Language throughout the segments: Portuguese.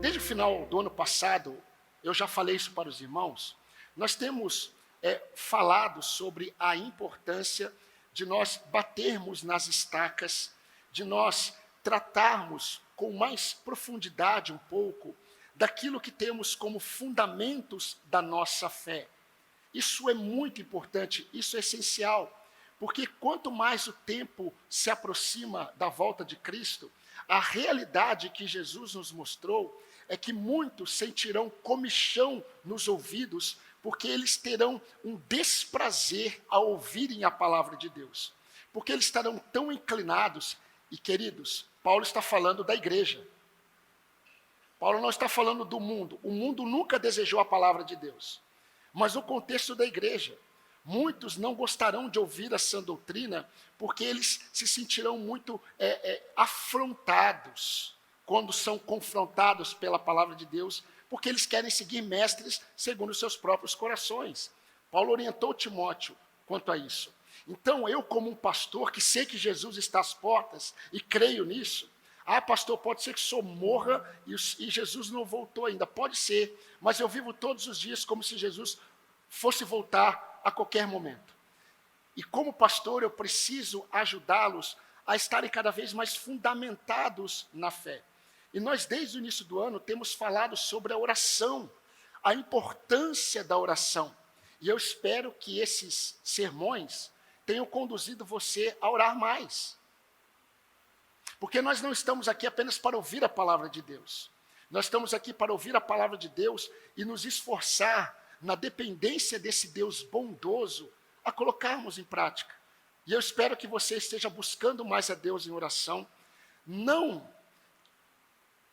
Desde o final do ano passado, eu já falei isso para os irmãos, nós temos falado sobre a importância de nós batermos nas estacas, de nós tratarmos com mais profundidade um pouco daquilo que temos como fundamentos da nossa fé. Isso é muito importante, isso é essencial, porque quanto mais o tempo se aproxima da volta de Cristo, a realidade que Jesus nos mostrou é que muitos sentirão comichão nos ouvidos, porque eles terão um desprazer ao ouvirem a palavra de Deus. Porque eles estarão tão inclinados, e queridos, Paulo está falando da igreja. Paulo não está falando do mundo. O mundo nunca desejou a palavra de Deus. Mas no contexto da igreja, muitos não gostarão de ouvir a sã doutrina, porque eles se sentirão muito afrontados quando são confrontados pela palavra de Deus, porque eles querem seguir mestres segundo os seus próprios corações. Paulo orientou Timóteo quanto a isso. Então, eu como um pastor que sei que Jesus está às portas e creio nisso, pastor, pode ser que o senhor morra e Jesus não voltou ainda. Pode ser, mas eu vivo todos os dias como se Jesus fosse voltar a qualquer momento. E como pastor, eu preciso ajudá-los a estarem cada vez mais fundamentados na fé. E nós, desde o início do ano, temos falado sobre a oração, a importância da oração. E eu espero que esses sermões tenham conduzido você a orar mais. Porque nós não estamos aqui apenas para ouvir a palavra de Deus. Nós estamos aqui para ouvir a palavra de Deus e nos esforçar na dependência desse Deus bondoso a colocarmos em prática. E eu espero que você esteja buscando mais a Deus em oração, não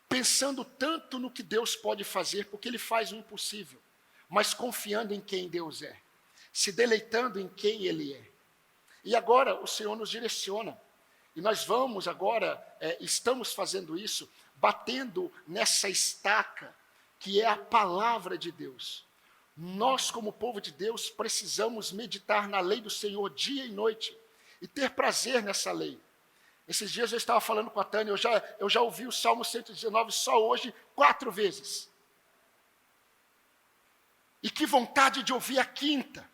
pensando tanto no que Deus pode fazer, porque Ele faz o impossível, mas confiando em quem Deus é, se deleitando em quem Ele é. E agora o Senhor nos direciona. E nós vamos agora, estamos fazendo isso, batendo nessa estaca, que é a palavra de Deus. Nós, como povo de Deus, precisamos meditar na lei do Senhor dia e noite, e ter prazer nessa lei. Esses dias eu estava falando com a Tânia, eu já ouvi o Salmo 119 só hoje 4 vezes. E que vontade de ouvir a 5ª.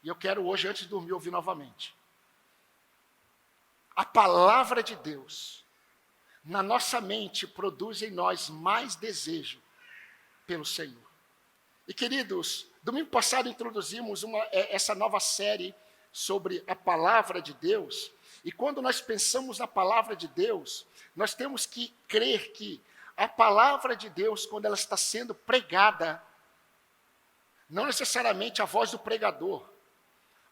E eu quero hoje, antes de dormir, ouvir novamente. A palavra de Deus, na nossa mente, produz em nós mais desejo pelo Senhor. E queridos, domingo passado introduzimos essa nova série sobre a palavra de Deus. E quando nós pensamos na palavra de Deus, nós temos que crer que a palavra de Deus, quando ela está sendo pregada, não necessariamente a voz do pregador,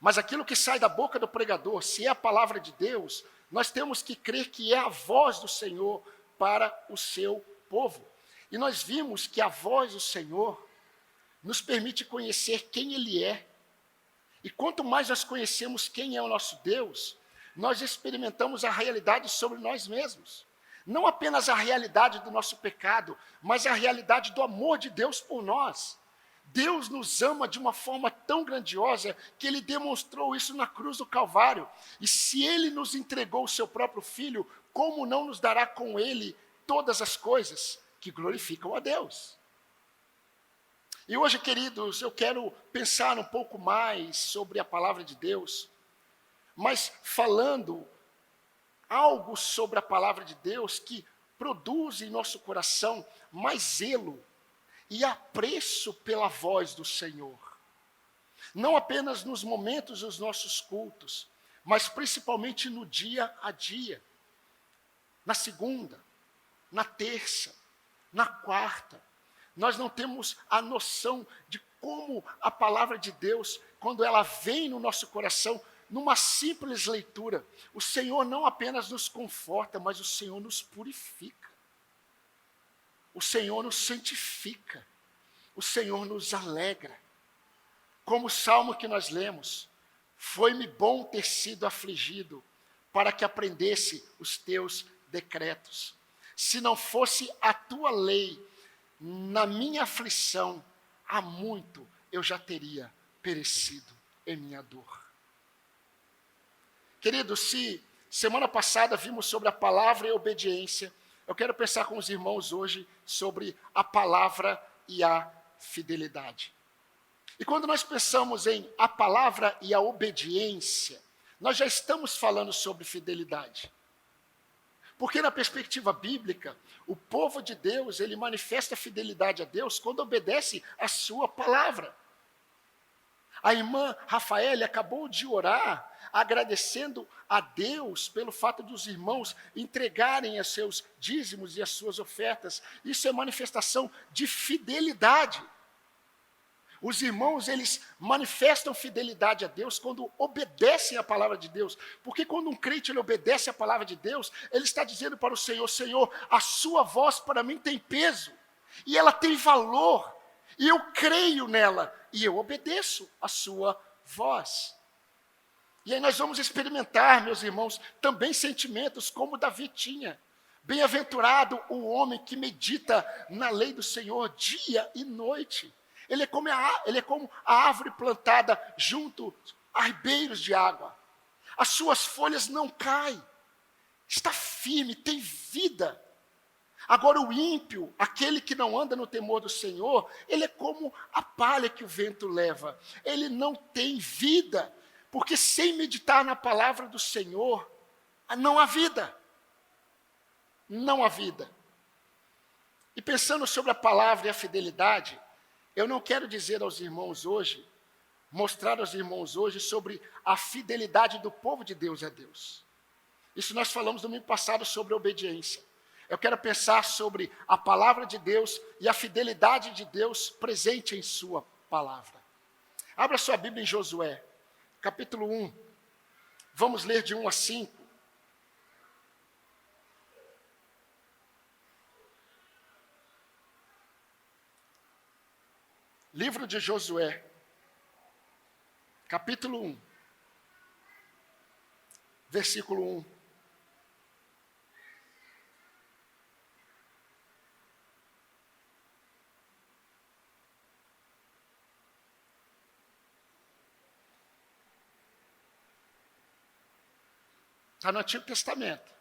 mas aquilo que sai da boca do pregador, se é a palavra de Deus, nós temos que crer que é a voz do Senhor para o seu povo. E nós vimos que a voz do Senhor nos permite conhecer quem Ele é. E quanto mais nós conhecemos quem é o nosso Deus, nós experimentamos a realidade sobre nós mesmos. Não apenas a realidade do nosso pecado, mas a realidade do amor de Deus por nós. Deus nos ama de uma forma tão grandiosa que Ele demonstrou isso na cruz do Calvário. E se Ele nos entregou o seu próprio Filho, como não nos dará com Ele todas as coisas que glorificam a Deus? E hoje, queridos, eu quero pensar um pouco mais sobre a palavra de Deus, mas falando algo sobre a palavra de Deus que produz em nosso coração mais zelo e apreço pela voz do Senhor. Não apenas nos momentos dos nossos cultos, mas principalmente no dia a dia. Na segunda, na terça, na quarta. Nós não temos a noção de como a palavra de Deus, quando ela vem no nosso coração, numa simples leitura, o Senhor não apenas nos conforta, mas o Senhor nos purifica. O Senhor nos santifica. O Senhor nos alegra. Como o salmo que nós lemos, foi-me bom ter sido afligido, para que aprendesse os teus decretos. Se não fosse a tua lei, na minha aflição, há muito eu já teria perecido em minha dor. Queridos, se semana passada vimos sobre a palavra e a obediência, eu quero pensar com os irmãos hoje sobre a palavra e a fidelidade. E quando nós pensamos em a palavra e a obediência, nós já estamos falando sobre fidelidade. Porque na perspectiva bíblica, o povo de Deus, ele manifesta fidelidade a Deus quando obedece a sua palavra. A irmã Rafaela acabou de orar, agradecendo a Deus pelo fato de os irmãos entregarem os seus dízimos e as suas ofertas. Isso é manifestação de fidelidade. Os irmãos, eles manifestam fidelidade a Deus quando obedecem a palavra de Deus. Porque quando um crente ele obedece a palavra de Deus, ele está dizendo para o Senhor, Senhor, a sua voz para mim tem peso, e ela tem valor, e eu creio nela, e eu obedeço a sua voz. E aí nós vamos experimentar, meus irmãos, também sentimentos como Davi tinha. Bem-aventurado o homem que medita na lei do Senhor dia e noite. Ele é como a árvore plantada junto a ribeiros de água. As suas folhas não caem. Está firme, tem vida. Agora o ímpio, aquele que não anda no temor do Senhor, ele é como a palha que o vento leva. Ele não tem vida, porque sem meditar na palavra do Senhor, não há vida. Não há vida. E pensando sobre a palavra e a fidelidade, eu não quero dizer aos irmãos hoje, mostrar aos irmãos hoje sobre a fidelidade do povo de Deus a Deus. Isso nós falamos no domingo passado sobre obediência. Eu quero pensar sobre a palavra de Deus e a fidelidade de Deus presente em sua palavra. Abra sua Bíblia em Josué, capítulo 1. Vamos ler de 1 a 5. Livro de Josué, capítulo 1, versículo 1. Está no Antigo Testamento,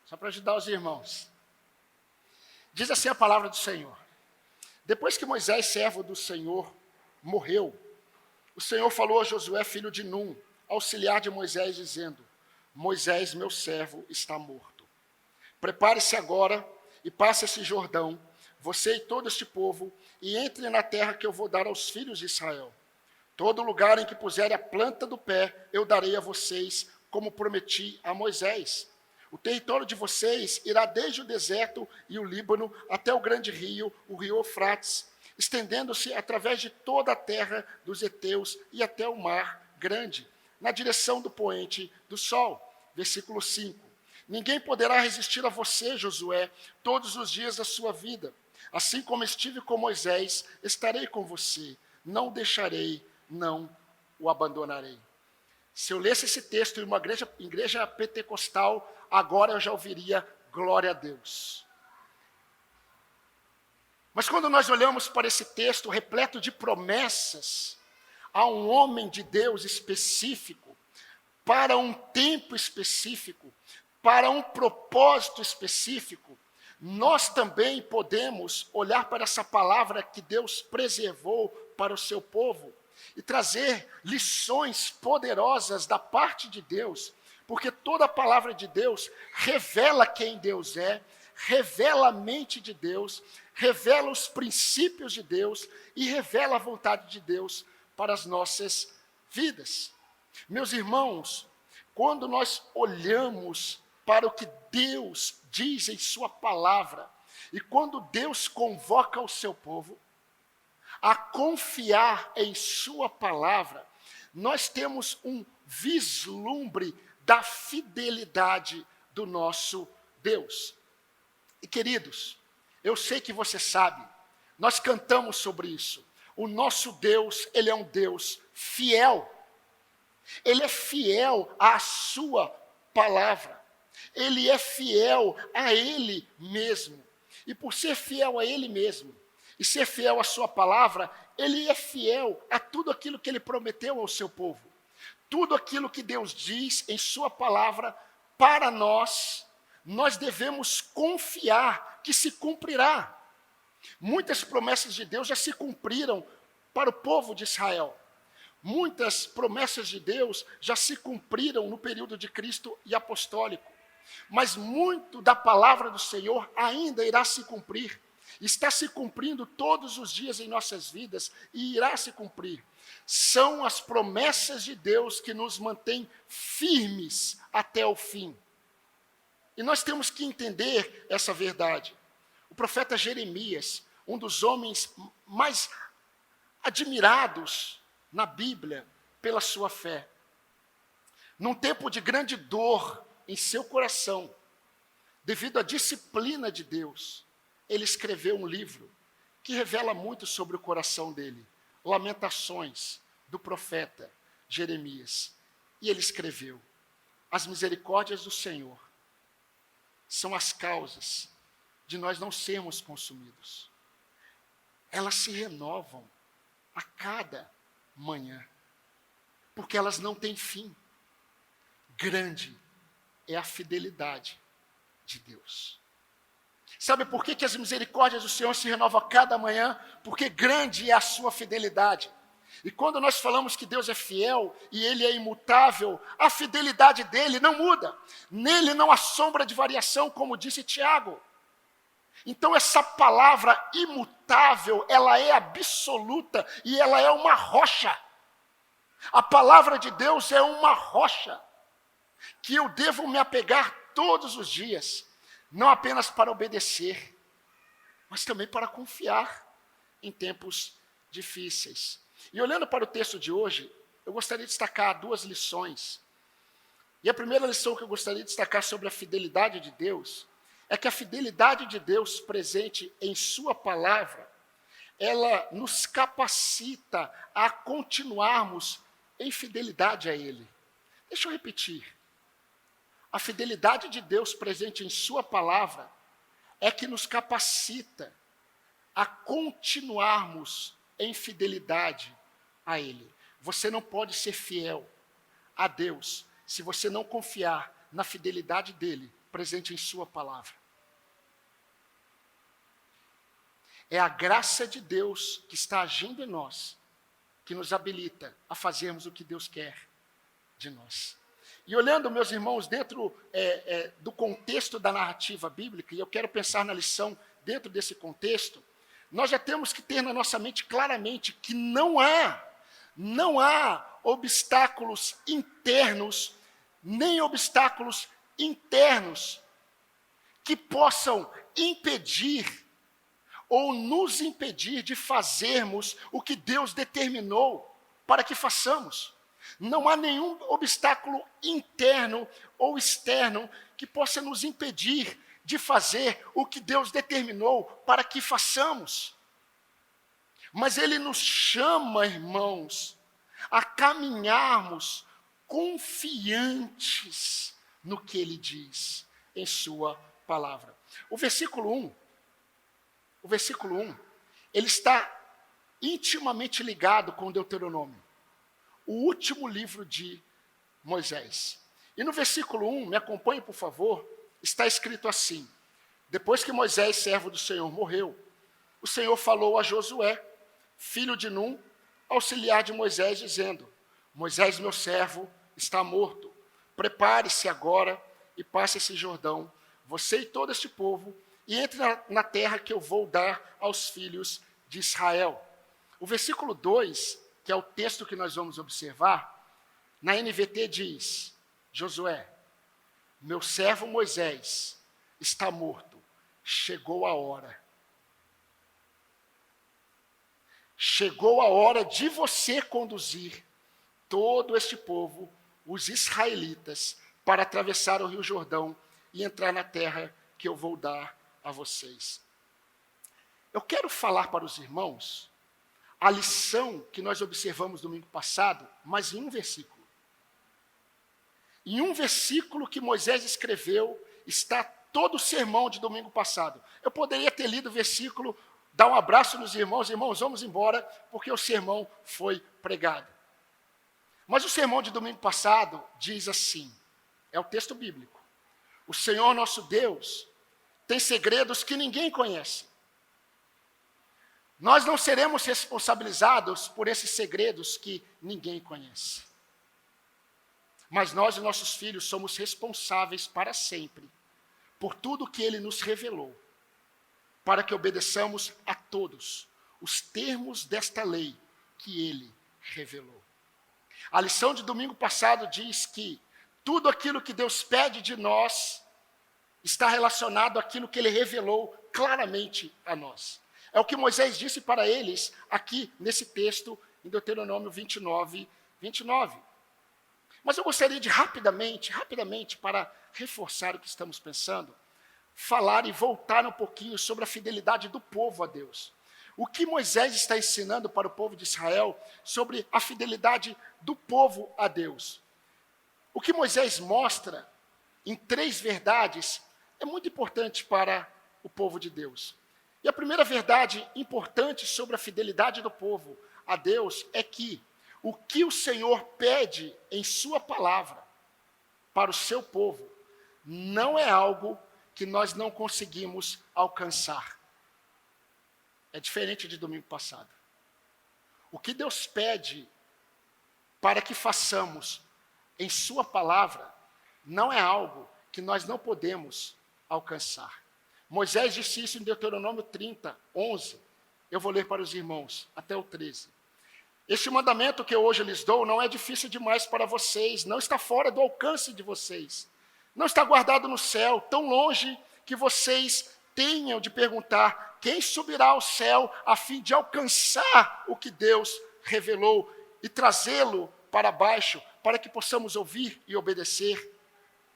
só para ajudar os irmãos. Diz assim a palavra do Senhor. Depois que Moisés, servo do Senhor, morreu, o Senhor falou a Josué, filho de Num, auxiliar de Moisés, dizendo: Moisés, meu servo, está morto. Prepare-se agora e passe esse Jordão, você e todo este povo, e entre na terra que eu vou dar aos filhos de Israel. Todo lugar em que puser a planta do pé, eu darei a vocês, como prometi a Moisés. O território de vocês irá desde o deserto e o Líbano até o grande rio, o rio Eufrates, estendendo-se através de toda a terra dos heteus e até o mar grande, na direção do poente do sol. Versículo 5. Ninguém poderá resistir a você, Josué, todos os dias da sua vida. Assim como estive com Moisés, estarei com você. Não o deixarei, não o abandonarei. Se eu lesse esse texto em uma igreja pentecostal, agora eu já ouviria glória a Deus. Mas quando nós olhamos para esse texto repleto de promessas, a um homem de Deus específico, para um tempo específico, para um propósito específico, nós também podemos olhar para essa palavra que Deus preservou para o seu povo e trazer lições poderosas da parte de Deus, porque toda a palavra de Deus revela quem Deus é, revela a mente de Deus, revela os princípios de Deus e revela a vontade de Deus para as nossas vidas. Meus irmãos, quando nós olhamos para o que Deus diz em sua palavra, e quando Deus convoca o seu povo a confiar em sua palavra, nós temos um vislumbre da fidelidade do nosso Deus. E queridos, eu sei que você sabe, nós cantamos sobre isso. O nosso Deus, Ele é um Deus fiel. Ele é fiel à sua palavra. Ele é fiel a Ele mesmo. E por ser fiel a Ele mesmo, e ser fiel à sua palavra, Ele é fiel a tudo aquilo que Ele prometeu ao seu povo. Tudo aquilo que Deus diz em sua palavra para nós, nós devemos confiar que se cumprirá. Muitas promessas de Deus já se cumpriram para o povo de Israel. Muitas promessas de Deus já se cumpriram no período de Cristo e apostólico. Mas muito da palavra do Senhor ainda irá se cumprir. Está se cumprindo todos os dias em nossas vidas e irá se cumprir. São as promessas de Deus que nos mantêm firmes até o fim. E nós temos que entender essa verdade. O profeta Jeremias, um dos homens mais admirados na Bíblia pela sua fé, num tempo de grande dor em seu coração, devido à disciplina de Deus, ele escreveu um livro que revela muito sobre o coração dele, Lamentações, do profeta Jeremias. E ele escreveu: as misericórdias do Senhor são as causas de nós não sermos consumidos. Elas se renovam a cada manhã, porque elas não têm fim. Grande é a fidelidade de Deus. Sabe por que as misericórdias do Senhor se renovam a cada manhã? Porque grande é a sua fidelidade. E quando nós falamos que Deus é fiel e Ele é imutável, a fidelidade dEle não muda. Nele não há sombra de variação, como disse Tiago. Então essa palavra imutável, ela é absoluta e ela é uma rocha. A palavra de Deus é uma rocha que eu devo me apegar todos os dias, não apenas para obedecer, mas também para confiar em tempos difíceis. E olhando para o texto de hoje, eu gostaria de destacar duas lições. E a primeira lição que eu gostaria de destacar sobre a fidelidade de Deus é que a fidelidade de Deus presente em sua palavra, ela nos capacita a continuarmos em fidelidade a Ele. Deixa eu repetir. A fidelidade de Deus presente em sua palavra é que nos capacita a continuarmos em fidelidade a Ele. Você não pode ser fiel a Deus se você não confiar na fidelidade dEle presente em sua palavra. É a graça de Deus que está agindo em nós, que nos habilita a fazermos o que Deus quer de nós. E olhando, meus irmãos, dentro do contexto da narrativa bíblica, e eu quero pensar na lição dentro desse contexto, nós já temos que ter na nossa mente claramente que não há obstáculos internos, nem obstáculos internos que possam impedir ou nos impedir de fazermos o que Deus determinou para que façamos. Não há nenhum obstáculo interno ou externo que possa nos impedir de fazer o que Deus determinou para que façamos. Mas Ele nos chama, irmãos, a caminharmos confiantes no que Ele diz em sua palavra. O versículo 1, ele está intimamente ligado com Deuteronômio, o último livro de Moisés. E no versículo 1, me acompanhe por favor, está escrito assim: depois que Moisés, servo do Senhor, morreu, o Senhor falou a Josué, filho de Num, auxiliar de Moisés, dizendo: Moisés, meu servo, está morto. Prepare-se agora e passe esse Jordão, você e todo este povo, e entre na terra que eu vou dar aos filhos de Israel. O versículo 2, que é o texto que nós vamos observar, na NVT diz: Josué, meu servo Moisés está morto, chegou a hora. Chegou a hora de você conduzir todo este povo, os israelitas, para atravessar o rio Jordão e entrar na terra que eu vou dar a vocês. Eu quero falar para os irmãos a lição que nós observamos domingo passado, mas em um versículo. Em um versículo que Moisés escreveu, está todo o sermão de domingo passado. Eu poderia ter lido o versículo, dar um abraço nos irmãos, vamos embora, porque o sermão foi pregado. Mas o sermão de domingo passado diz assim, é o texto bíblico: O Senhor nosso Deus tem segredos que ninguém conhece. Nós não seremos responsabilizados por esses segredos que ninguém conhece. Mas nós e nossos filhos somos responsáveis para sempre por tudo que Ele nos revelou, para que obedeçamos a todos os termos desta lei que Ele revelou. A lição de domingo passado diz que tudo aquilo que Deus pede de nós está relacionado àquilo que Ele revelou claramente a nós. É o que Moisés disse para eles aqui nesse texto, em Deuteronômio 29. Mas eu gostaria de rapidamente, para reforçar o que estamos pensando, falar e voltar um pouquinho sobre a fidelidade do povo a Deus. O que Moisés está ensinando para o povo de Israel sobre a fidelidade do povo a Deus. O que Moisés mostra em 3 verdades é muito importante para o povo de Deus. E a primeira verdade importante sobre a fidelidade do povo a Deus é que o que o Senhor pede em sua palavra para o seu povo não é algo que nós não conseguimos alcançar. É diferente de domingo passado. O que Deus pede para que façamos em sua palavra não é algo que nós não podemos alcançar. Moisés disse isso em Deuteronômio 30, 11. Eu vou ler para os irmãos, até o 13. Este mandamento que eu hoje lhes dou não é difícil demais para vocês, não está fora do alcance de vocês. Não está guardado no céu, tão longe que vocês tenham de perguntar quem subirá ao céu a fim de alcançar o que Deus revelou e trazê-lo para baixo, para que possamos ouvir e obedecer.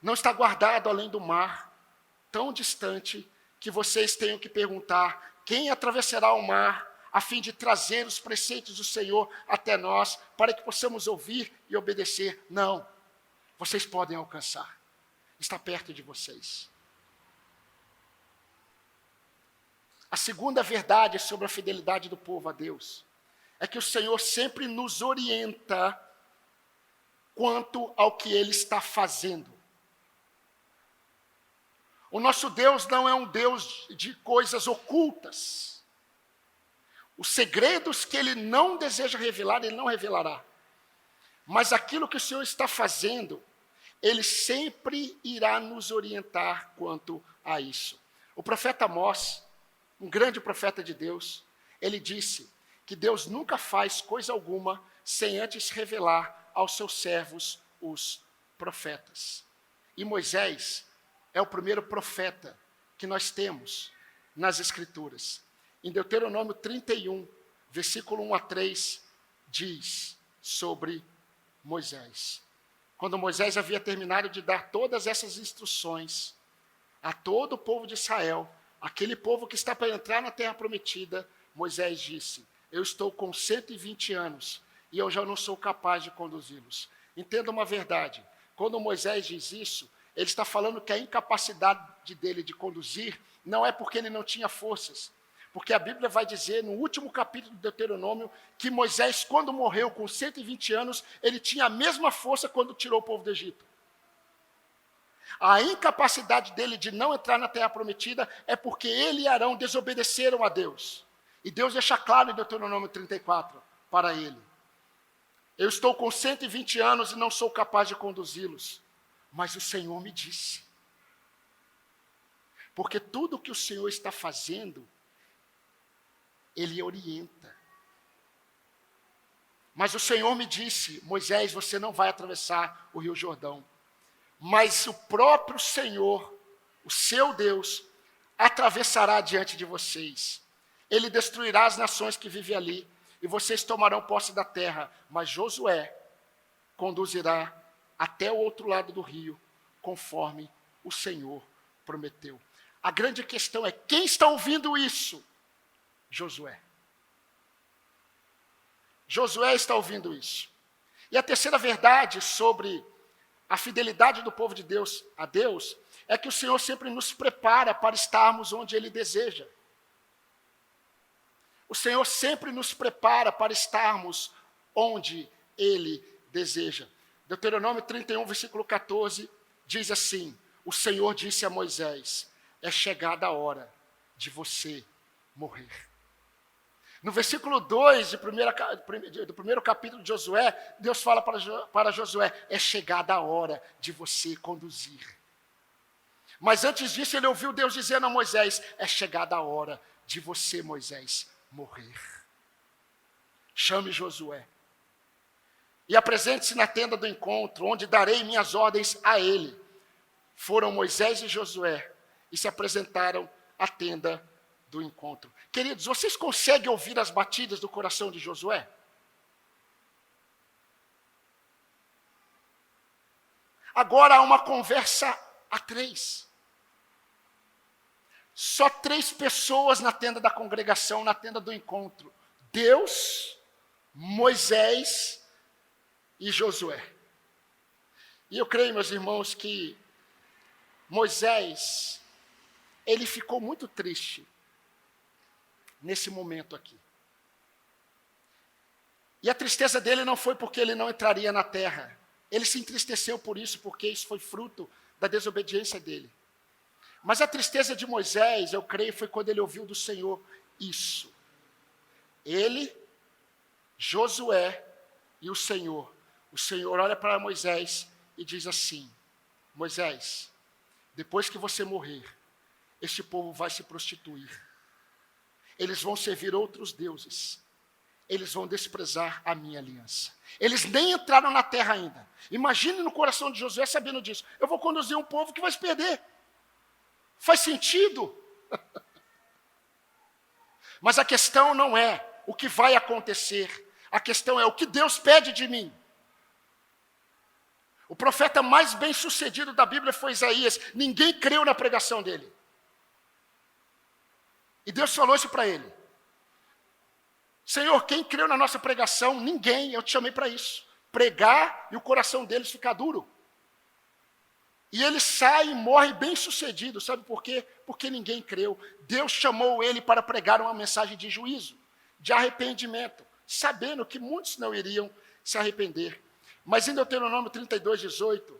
Não está guardado além do mar, tão distante que vocês tenham que perguntar quem atravessará o mar a fim de trazer os preceitos do Senhor até nós, para que possamos ouvir e obedecer. Não, vocês podem alcançar, está perto de vocês. A segunda verdade sobre a fidelidade do povo a Deus é que o Senhor sempre nos orienta quanto ao que Ele está fazendo. O nosso Deus não é um Deus de coisas ocultas. Os segredos que Ele não deseja revelar, Ele não revelará. Mas aquilo que o Senhor está fazendo, Ele sempre irá nos orientar quanto a isso. O profeta Amós, um grande profeta de Deus, ele disse que Deus nunca faz coisa alguma sem antes revelar aos seus servos, os profetas. E Moisés é o primeiro profeta que nós temos nas Escrituras. Em Deuteronômio 31, versículo 1 a 3, diz sobre Moisés. Quando Moisés havia terminado de dar todas essas instruções a todo o povo de Israel, aquele povo que está para entrar na terra prometida, Moisés disse: eu estou com 120 anos e eu já não sou capaz de conduzi-los. Entenda uma verdade, quando Moisés diz isso, ele está falando que a incapacidade dele de conduzir não é porque ele não tinha forças, porque a Bíblia vai dizer, no último capítulo do Deuteronômio, que Moisés, quando morreu com 120 anos, ele tinha a mesma força quando tirou o povo do Egito. A incapacidade dele de não entrar na terra prometida é porque ele e Arão desobedeceram a Deus. E Deus deixa claro em Deuteronômio 34 para ele: eu estou com 120 anos e não sou capaz de conduzi-los, mas o Senhor me disse. Porque tudo que o Senhor está fazendo, Ele orienta. Mas o Senhor me disse: Moisés, você não vai atravessar o Rio Jordão. Mas o próprio Senhor, o seu Deus, atravessará diante de vocês. Ele destruirá as nações que vivem ali, e vocês tomarão posse da terra. Mas Josué conduzirá até o outro lado do rio, conforme o Senhor prometeu. A grande questão é: quem está ouvindo isso? Josué. Josué está ouvindo isso. E a terceira verdade sobre a fidelidade do povo de Deus a Deus é que o Senhor sempre nos prepara para estarmos onde Ele deseja. O Senhor sempre nos prepara para estarmos onde Ele deseja. Deuteronômio 31, versículo 14, diz assim: o Senhor disse a Moisés: é chegada a hora de você morrer. No versículo 2 do primeiro capítulo de Josué, Deus fala para Josué: é chegada a hora de você conduzir. Mas antes disso, ele ouviu Deus dizendo a Moisés: é chegada a hora de você, Moisés, morrer. Chame Josué e apresente-se na tenda do encontro, onde darei minhas ordens a ele. Foram Moisés e Josué e se apresentaram à tenda do encontro. Queridos, vocês conseguem ouvir as batidas do coração de Josué? Agora há uma conversa a 3. Só 3 pessoas na tenda da congregação, na tenda do encontro: Deus, Moisés e Josué. E eu creio, meus irmãos, que Moisés, ele ficou muito triste nesse momento aqui. E a tristeza dele não foi porque ele não entraria na terra. Ele se entristeceu por isso, porque isso foi fruto da desobediência dele. Mas a tristeza de Moisés, eu creio, foi quando ele ouviu do Senhor isso. Ele, Josué e o Senhor. O Senhor olha para Moisés e diz assim: Moisés, depois que você morrer, este povo vai se prostituir. Eles vão servir outros deuses. Eles vão desprezar a minha aliança. Eles nem entraram na terra ainda. Imagine no coração de Josué sabendo disso. Eu vou conduzir um povo que vai se perder. Faz sentido? Mas a questão não é o que vai acontecer. A questão é o que Deus pede de mim. O profeta mais bem sucedido da Bíblia foi Isaías. Ninguém creu na pregação dele. E Deus falou isso para ele: Senhor, quem creu na nossa pregação? Ninguém, eu te chamei para isso. Pregar e o coração deles ficar duro. E ele sai e morre bem sucedido. Sabe por quê? Porque ninguém creu. Deus chamou ele para pregar uma mensagem de juízo, de arrependimento, sabendo que muitos não iriam se arrepender. Mas em Deuteronômio 32:18,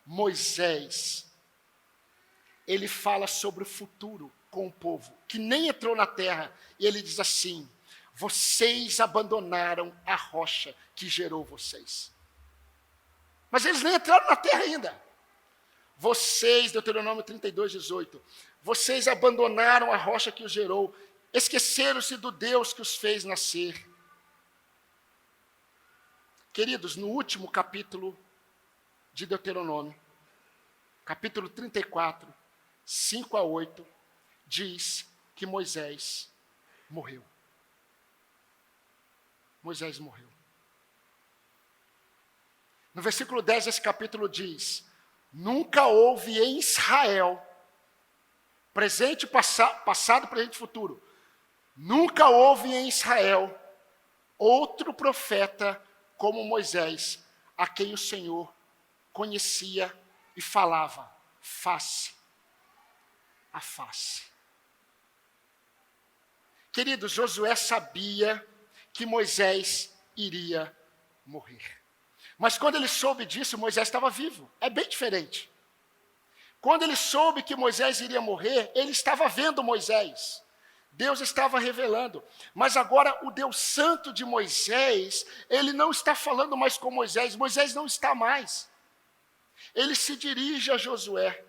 Moisés, ele fala sobre o futuro com o povo, que nem entrou na terra, e ele diz assim: vocês abandonaram a rocha que gerou vocês. Mas eles nem entraram na terra ainda. Vocês, Deuteronômio 32:18, vocês abandonaram a rocha que os gerou, esqueceram-se do Deus que os fez nascer. Queridos, no último capítulo de Deuteronômio, capítulo 34, 5-8, diz que Moisés morreu. Moisés morreu. No versículo 10 desse capítulo diz: nunca houve em Israel, presente, passado, presente e futuro, nunca houve em Israel outro profeta como Moisés, a quem o Senhor conhecia e falava face a face. Queridos, Josué sabia que Moisés iria morrer. Mas quando ele soube disso, Moisés estava vivo. É bem diferente. Quando ele soube que Moisés iria morrer, ele estava vendo Moisés. Deus estava revelando. Mas agora o Deus Santo de Moisés, ele não está falando mais com Moisés. Moisés não está mais. Ele se dirige a Josué.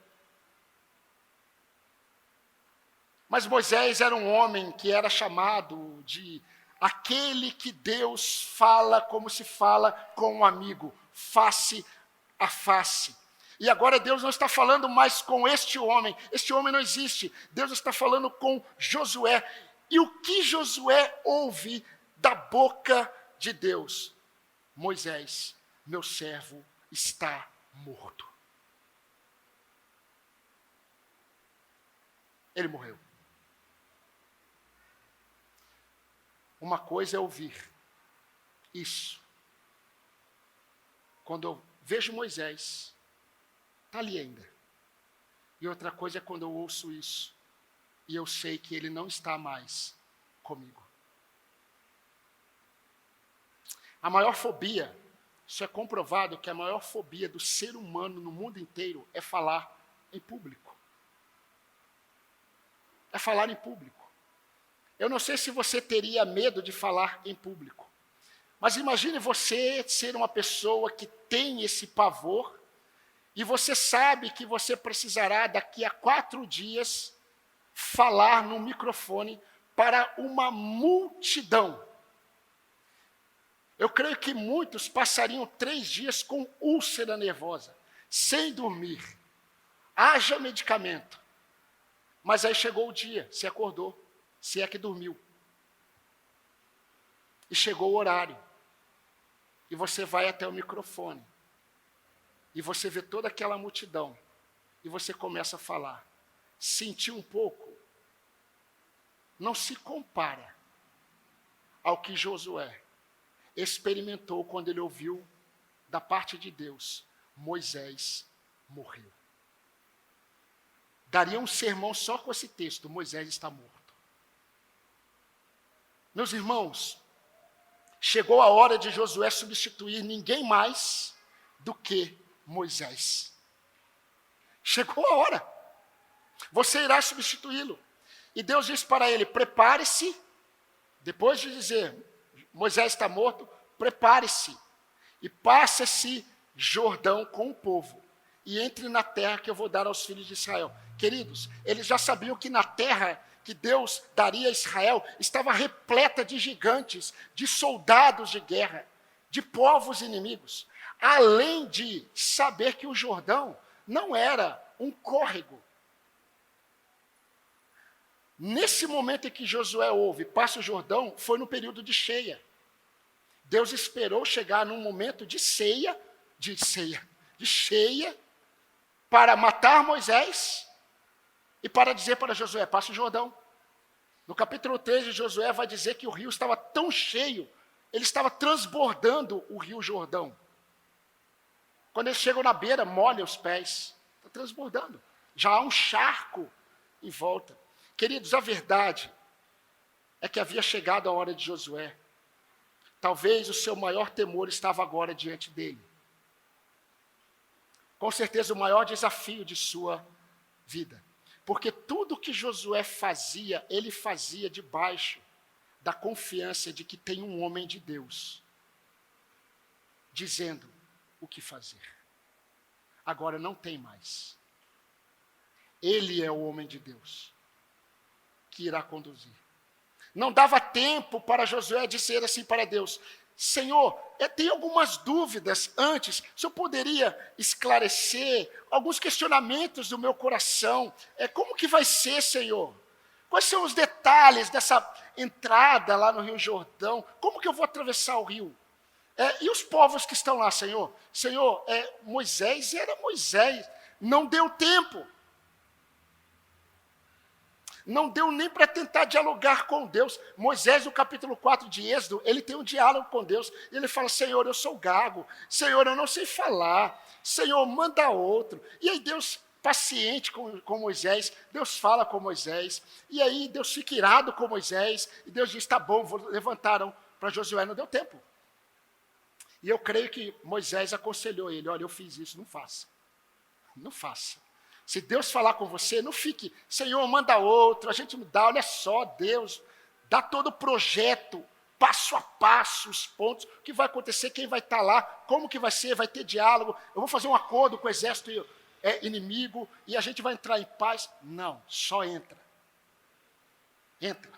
Mas Moisés era um homem que era chamado de aquele que Deus fala como se fala com um amigo, face a face. E agora Deus não está falando mais com este homem não existe. Deus está falando com Josué. E o que Josué ouve da boca de Deus? Moisés, meu servo, está morto. Ele morreu. Uma coisa é ouvir isso. Quando eu vejo Moisés, está ali ainda. E outra coisa é quando eu ouço isso e eu sei que ele não está mais comigo. A maior fobia Isso é comprovado que a maior fobia do ser humano no mundo inteiro é falar em público. É falar em público. Eu não sei se você teria medo de falar em público, mas imagine você ser uma pessoa que tem esse pavor e você sabe que você precisará, daqui a 4 dias, falar no microfone para uma multidão. Eu creio que muitos passariam 3 dias com úlcera nervosa, sem dormir. Haja medicamento. Mas aí chegou o dia, se acordou, se é que dormiu. E chegou o horário. E você vai até o microfone. E você vê toda aquela multidão. E você começa a falar. Sentir um pouco. Não se compara ao que Josué experimentou quando ele ouviu da parte de Deus: Moisés morreu. Daria um sermão só com esse texto: Moisés está morto. Meus irmãos, chegou a hora de Josué substituir ninguém mais do que Moisés. Chegou a hora. Você irá substituí-lo. E Deus disse para ele: prepare-se, depois de dizer, Moisés está morto, prepare-se e passe esse Jordão com o povo e entre na terra que eu vou dar aos filhos de Israel. Queridos, eles já sabiam que na terra que Deus daria a Israel estava repleta de gigantes, de soldados de guerra, de povos inimigos, além de saber que o Jordão não era um córrego. Nesse momento em que Josué ouve, passa o Jordão, foi no período de cheia. Deus esperou chegar num momento de cheia, para matar Moisés e para dizer para Josué: passa o Jordão. No capítulo 13, Josué vai dizer que o rio estava tão cheio, ele estava transbordando o rio Jordão. Quando eles chegam na beira, molha os pés, está transbordando. Já há um charco em volta. Queridos, a verdade é que havia chegado a hora de Josué. Talvez o seu maior temor estava agora diante dele. Com certeza o maior desafio de sua vida. Porque tudo que Josué fazia, ele fazia debaixo da confiança de que tem um homem de Deus dizendo o que fazer. Agora não tem mais. Ele é o homem de Deus que irá conduzir. Não dava tempo para Josué dizer assim para Deus: Senhor, tem algumas dúvidas antes, o Senhor poderia esclarecer alguns questionamentos do meu coração? Como que vai ser, Senhor? Quais são os detalhes dessa entrada lá no Rio Jordão? Como que eu vou atravessar o rio? E os povos que estão lá, Senhor? Senhor, Moisés era Moisés, não deu tempo. Não deu nem para tentar dialogar com Deus. Moisés, no capítulo 4 de Êxodo, ele tem um diálogo com Deus. E ele fala: Senhor, eu sou gago. Senhor, eu não sei falar. Senhor, manda outro. E aí Deus, paciente com Moisés, Deus fala com Moisés. E aí Deus fica irado com Moisés. E Deus diz: tá bom, levantaram para Josué. Não deu tempo. E eu creio que Moisés aconselhou ele: olha, eu fiz isso, não faça. Não faça. Se Deus falar com você, não fique: Senhor, manda outro, a gente não dá. Olha só, Deus dá todo o projeto, passo a passo, os pontos, o que vai acontecer, quem vai estar lá, como que vai ser, vai ter diálogo, eu vou fazer um acordo com o exército inimigo e a gente vai entrar em paz. Não, só entra. Entra.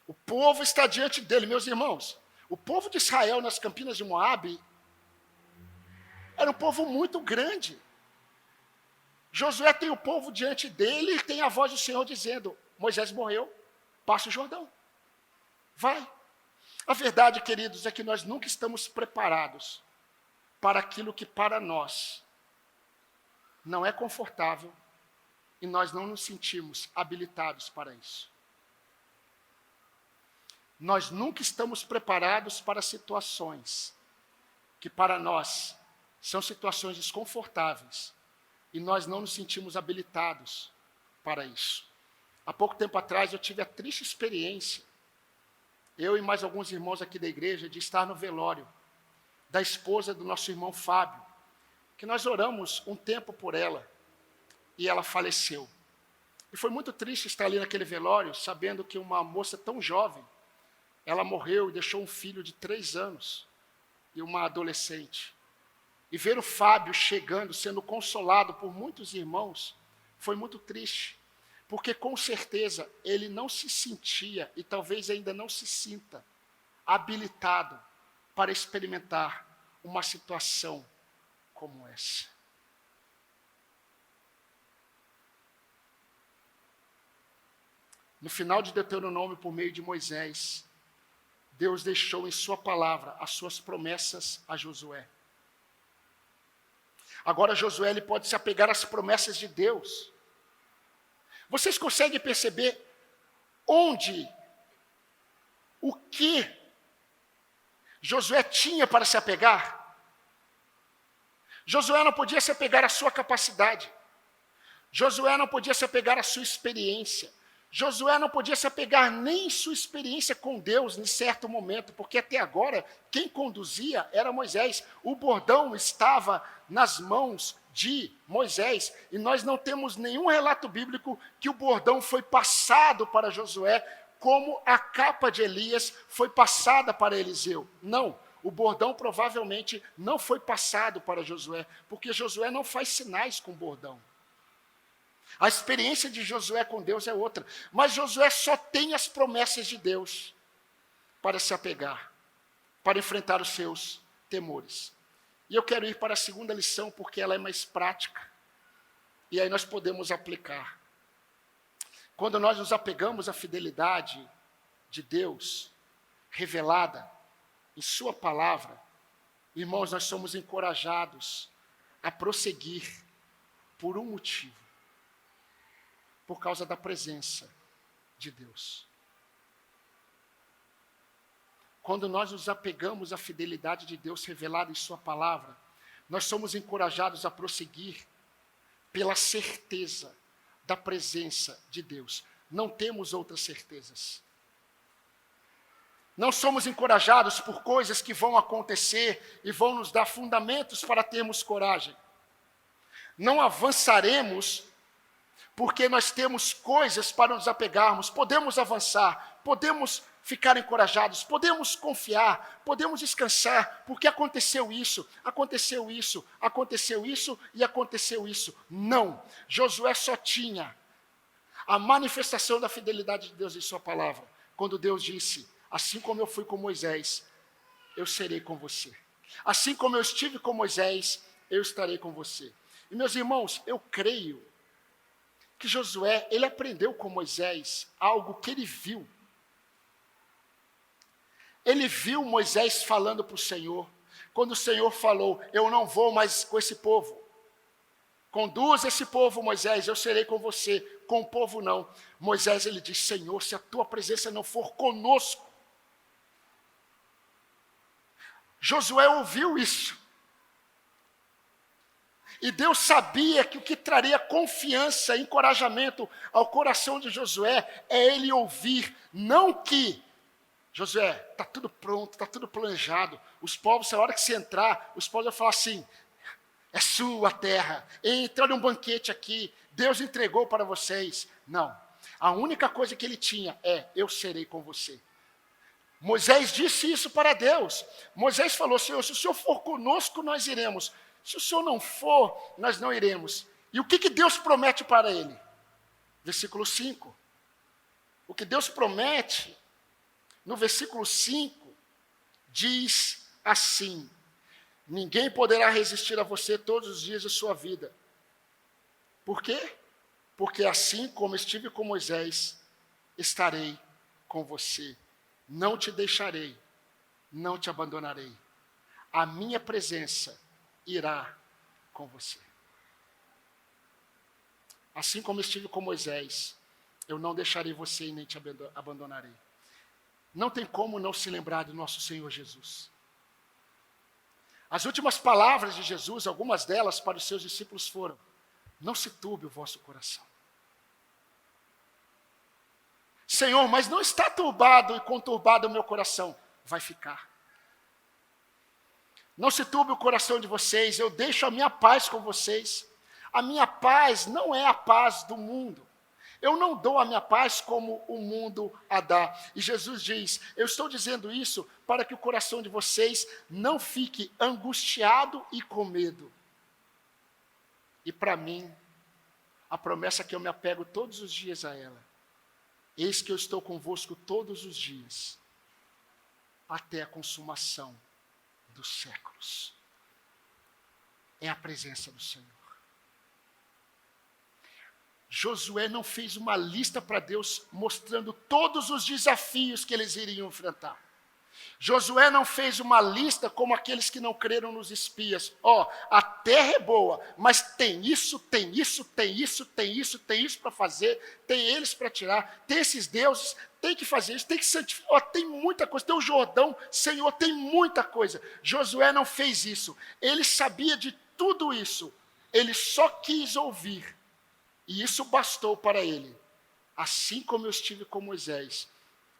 O povo está diante dele, meus irmãos. O povo de Israel nas campinas de Moabe era um povo muito grande. Josué tem o povo diante dele e tem a voz do Senhor dizendo: Moisés morreu, passa o Jordão. Vai. A verdade, queridos, é que nós nunca estamos preparados para aquilo que para nós não é confortável e nós não nos sentimos habilitados para isso. Nós nunca estamos preparados para situações que para nós são situações desconfortáveis e nós não nos sentimos habilitados para isso. Há pouco tempo atrás eu tive a triste experiência, eu e mais alguns irmãos aqui da igreja, de estar no velório da esposa do nosso irmão Fábio, que nós oramos um tempo por ela, e ela faleceu. E foi muito triste estar ali naquele velório, sabendo que uma moça tão jovem, ela morreu e deixou um filho de 3 anos, e uma adolescente. E ver o Fábio chegando, sendo consolado por muitos irmãos, foi muito triste, porque com certeza ele não se sentia, e talvez ainda não se sinta, habilitado para experimentar uma situação como essa. No final de Deuteronômio, por meio de Moisés, Deus deixou em sua palavra as suas promessas a Josué. Agora Josué ele pode se apegar às promessas de Deus. Vocês conseguem perceber onde, o que Josué tinha para se apegar? Josué não podia se apegar à sua capacidade. Josué não podia se apegar à sua experiência. Josué não podia se apegar nem sua experiência com Deus em certo momento, porque até agora quem conduzia era Moisés. O bordão estava nas mãos de Moisés, e nós não temos nenhum relato bíblico que o bordão foi passado para Josué, como a capa de Elias foi passada para Eliseu. Não, o bordão provavelmente não foi passado para Josué, porque Josué não faz sinais com bordão. A experiência de Josué com Deus é outra. Mas Josué só tem as promessas de Deus para se apegar, para enfrentar os seus temores. E eu quero ir para a segunda lição, porque ela é mais prática. E aí nós podemos aplicar. Quando nós nos apegamos à fidelidade de Deus, revelada em sua palavra, irmãos, nós somos encorajados a prosseguir por um motivo. Por causa da presença de Deus. Quando nós nos apegamos à fidelidade de Deus revelada em sua palavra, nós somos encorajados a prosseguir pela certeza da presença de Deus. Não temos outras certezas. Não somos encorajados por coisas que vão acontecer e vão nos dar fundamentos para termos coragem. Não avançaremos porque nós temos coisas para nos apegarmos. Podemos avançar, podemos ficar encorajados, podemos confiar, podemos descansar, porque aconteceu isso, aconteceu isso, aconteceu isso e aconteceu isso. Não, Josué só tinha a manifestação da fidelidade de Deus em sua palavra, quando Deus disse: assim como eu fui com Moisés, eu serei com você. Assim como eu estive com Moisés, eu estarei com você. E meus irmãos, eu creio que Josué, ele aprendeu com Moisés algo que ele viu. Ele viu Moisés falando para o Senhor, quando o Senhor falou: eu não vou mais com esse povo. Conduz esse povo, Moisés, eu serei com você. Com o povo não. Moisés, ele diz: Senhor, se a tua presença não for conosco. Josué ouviu isso. E Deus sabia que o que traria confiança, encorajamento ao coração de Josué é ele ouvir, não que, Josué, está tudo pronto, está tudo planejado, os povos, a hora que você entrar, os povos vão falar assim: é sua terra, entra num banquete aqui, Deus entregou para vocês. Não, a única coisa que ele tinha é: eu serei com você. Moisés disse isso para Deus. Moisés falou: Senhor, se o Senhor for conosco, nós iremos. Se o Senhor não for, nós não iremos. E o que Deus promete para ele? Versículo 5. O que Deus promete, no versículo 5, diz assim: ninguém poderá resistir a você todos os dias de sua vida. Por quê? Porque assim como estive com Moisés, estarei com você. Não te deixarei, não te abandonarei. A minha presença irá com você. Assim como estive com Moisés, eu não deixarei você e nem te abandonarei. Não tem como não se lembrar do nosso Senhor Jesus. As últimas palavras de Jesus, algumas delas para os seus discípulos foram: não se turbe o vosso coração. Senhor, mas não está turbado e conturbado o meu coração. Vai ficar. Não se turbe o coração de vocês, eu deixo a minha paz com vocês. A minha paz não é a paz do mundo. Eu não dou a minha paz como o mundo a dá. E Jesus diz, eu estou dizendo isso para que o coração de vocês não fique angustiado e com medo. E para mim, a promessa que eu me apego todos os dias a ela, eis que eu estou convosco todos os dias, até a consumação dos séculos. É a presença do Senhor. Josué não fez uma lista para Deus mostrando todos os desafios que eles iriam enfrentar. Josué não fez uma lista como aqueles que não creram nos espias. A terra é boa, mas tem isso, tem isso, tem isso, tem isso, tem isso para fazer, tem eles para tirar, tem esses deuses, tem que fazer isso, tem que santificar, tem muita coisa, tem o Jordão, Senhor, tem muita coisa. Josué não fez isso, ele sabia de tudo isso, ele só quis ouvir, e isso bastou para ele. Assim como eu estive com Moisés,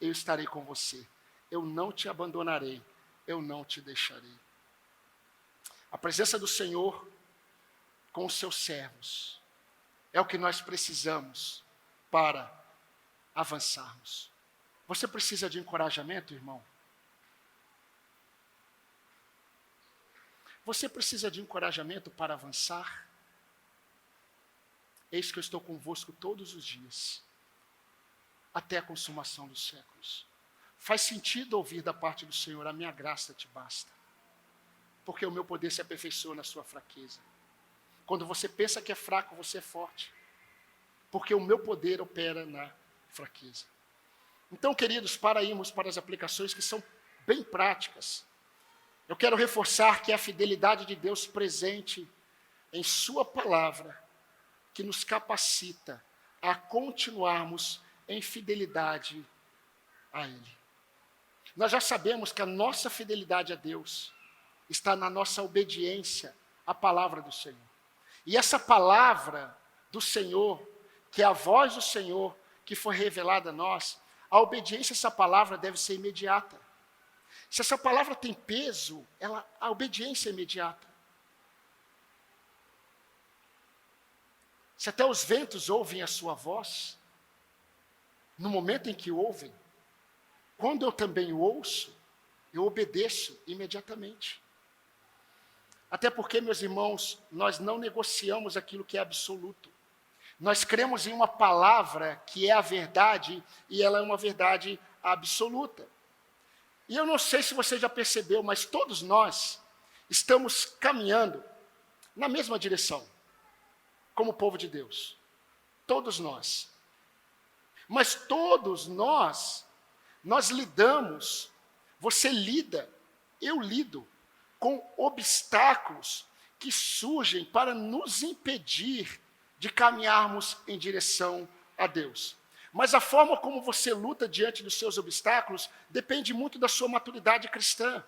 eu estarei com você. Eu não te abandonarei, eu não te deixarei. A presença do Senhor com os seus servos é o que nós precisamos para avançarmos. Você precisa de encorajamento, irmão? Você precisa de encorajamento para avançar? Eis que eu estou convosco todos os dias, até a consumação dos séculos. Faz sentido ouvir da parte do Senhor, a minha graça te basta, porque o meu poder se aperfeiçoa na sua fraqueza. Quando você pensa que é fraco, você é forte, porque o meu poder opera na fraqueza. Então, queridos, para irmos para as aplicações que são bem práticas, eu quero reforçar que é a fidelidade de Deus presente em sua palavra que nos capacita a continuarmos em fidelidade a Ele. Nós já sabemos que a nossa fidelidade a Deus está na nossa obediência à palavra do Senhor. E essa palavra do Senhor, que é a voz do Senhor que foi revelada a nós, a obediência a essa palavra deve ser imediata. Se essa palavra tem peso, a obediência é imediata. Se até os ventos ouvem a sua voz, no momento em que ouvem, quando eu também o ouço, eu obedeço imediatamente. Até porque, meus irmãos, nós não negociamos aquilo que é absoluto. Nós cremos em uma palavra que é a verdade, e ela é uma verdade absoluta. E eu não sei se você já percebeu, mas todos nós estamos caminhando na mesma direção, como povo de Deus. Todos nós. Mas todos nós lidamos, você lida, eu lido, com obstáculos que surgem para nos impedir de caminharmos em direção a Deus. Mas a forma como você luta diante dos seus obstáculos depende muito da sua maturidade cristã.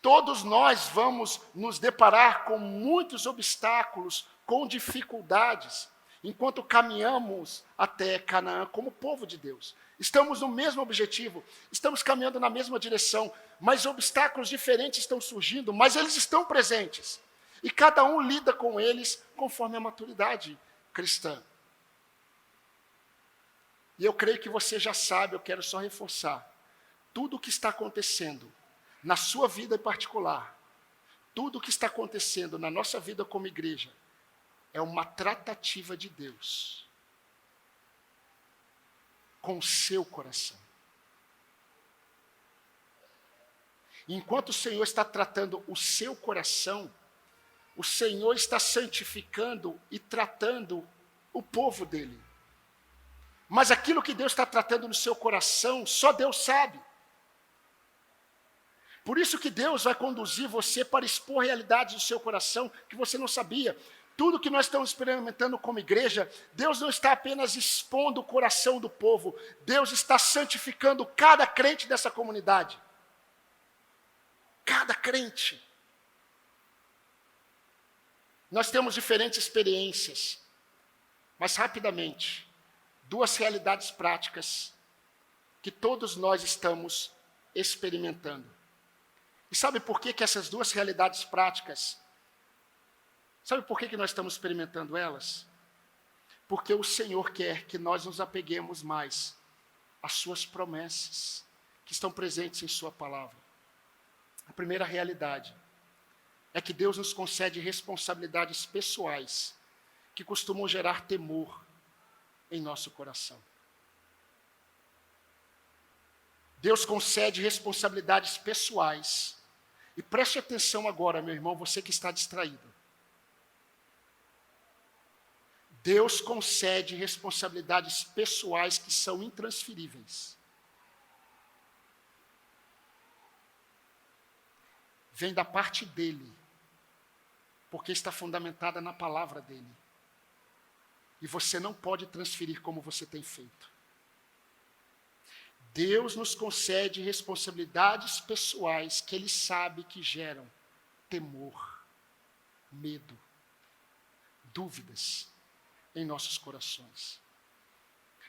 Todos nós vamos nos deparar com muitos obstáculos, com dificuldades, enquanto caminhamos até Canaã como povo de Deus. Estamos no mesmo objetivo, estamos caminhando na mesma direção, mas obstáculos diferentes estão surgindo, mas eles estão presentes. E cada um lida com eles conforme a maturidade cristã. E eu creio que você já sabe, eu quero só reforçar, tudo o que está acontecendo na sua vida em particular, tudo o que está acontecendo na nossa vida como igreja, é uma tratativa de Deus com o seu coração. Enquanto o Senhor está tratando o seu coração, o Senhor está santificando e tratando o povo dele. Mas aquilo que Deus está tratando no seu coração, só Deus sabe. Por isso que Deus vai conduzir você para expor realidades do seu coração que você não sabia. Tudo que nós estamos experimentando como igreja, Deus não está apenas expondo o coração do povo, Deus está santificando cada crente dessa comunidade. Cada crente. Nós temos diferentes experiências, mas rapidamente, duas realidades práticas que todos nós estamos experimentando. E sabe por que essas duas realidades práticas, sabe por que nós estamos experimentando elas? Porque o Senhor quer que nós nos apeguemos mais às suas promessas, que estão presentes em sua palavra. A primeira realidade é que Deus nos concede responsabilidades pessoais que costumam gerar temor em nosso coração. Deus concede responsabilidades pessoais. E preste atenção agora, meu irmão, você que está distraído. Deus concede responsabilidades pessoais que são intransferíveis. Vem da parte dele, porque está fundamentada na palavra dele. E você não pode transferir como você tem feito. Deus nos concede responsabilidades pessoais que Ele sabe que geram temor, medo, dúvidas em nossos corações.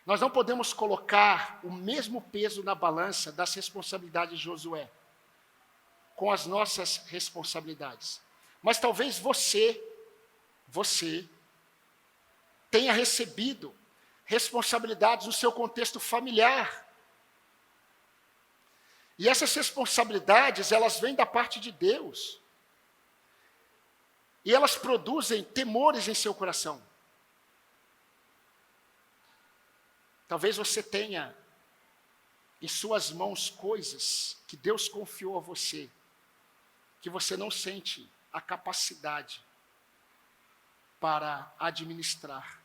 Nós não podemos colocar o mesmo peso na balança das responsabilidades de Josué com as nossas responsabilidades. Mas talvez você tenha recebido responsabilidades no seu contexto familiar. E essas responsabilidades, elas vêm da parte de Deus. E elas produzem temores em seu coração. Talvez você tenha em suas mãos coisas que Deus confiou a você, que você não sente a capacidade para administrar,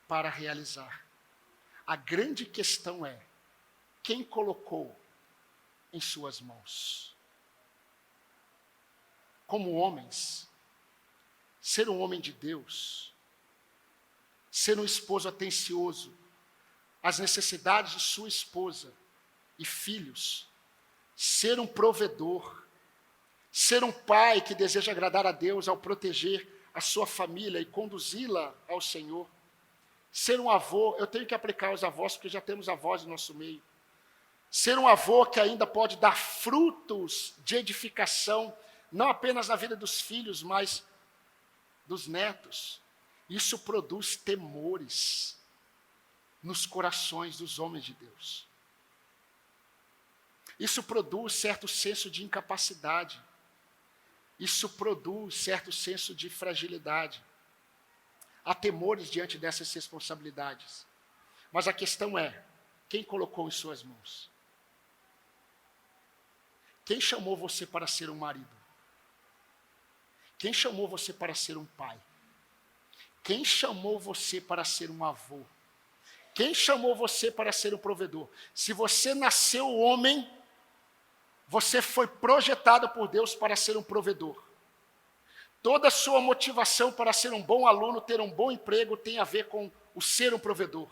para realizar. A grande questão é, quem colocou em suas mãos? Como homens, ser um homem de Deus, ser um esposo atencioso às necessidades de sua esposa e filhos, ser um provedor, ser um pai que deseja agradar a Deus ao proteger a sua família e conduzi-la ao Senhor, ser um avô, eu tenho que aplicar os avós porque já temos avós no nosso meio, ser um avô que ainda pode dar frutos de edificação, não apenas na vida dos filhos, mas dos netos. Isso produz temores nos corações dos homens de Deus. Isso produz certo senso de incapacidade. Isso produz certo senso de fragilidade. Há temores diante dessas responsabilidades. Mas a questão é, quem colocou em suas mãos? Quem chamou você para ser um marido? Quem chamou você para ser um pai? Quem chamou você para ser um avô? Quem chamou você para ser um provedor? Se você nasceu homem, você foi projetado por Deus para ser um provedor. Toda a sua motivação para ser um bom aluno, ter um bom emprego, tem a ver com o ser um provedor.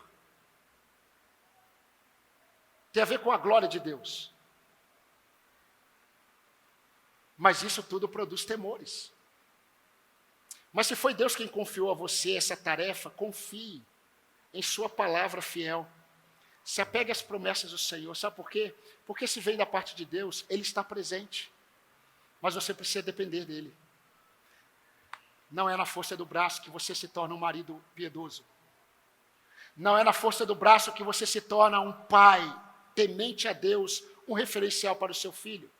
Tem a ver com a glória de Deus. Mas isso tudo produz temores. Mas se foi Deus quem confiou a você essa tarefa, confie em sua palavra fiel. Se apegue às promessas do Senhor. Sabe por quê? Porque se vem da parte de Deus, Ele está presente. Mas você precisa depender dEle. Não é na força do braço que você se torna um marido piedoso. Não é na força do braço que você se torna um pai temente a Deus, um referencial para o seu filho.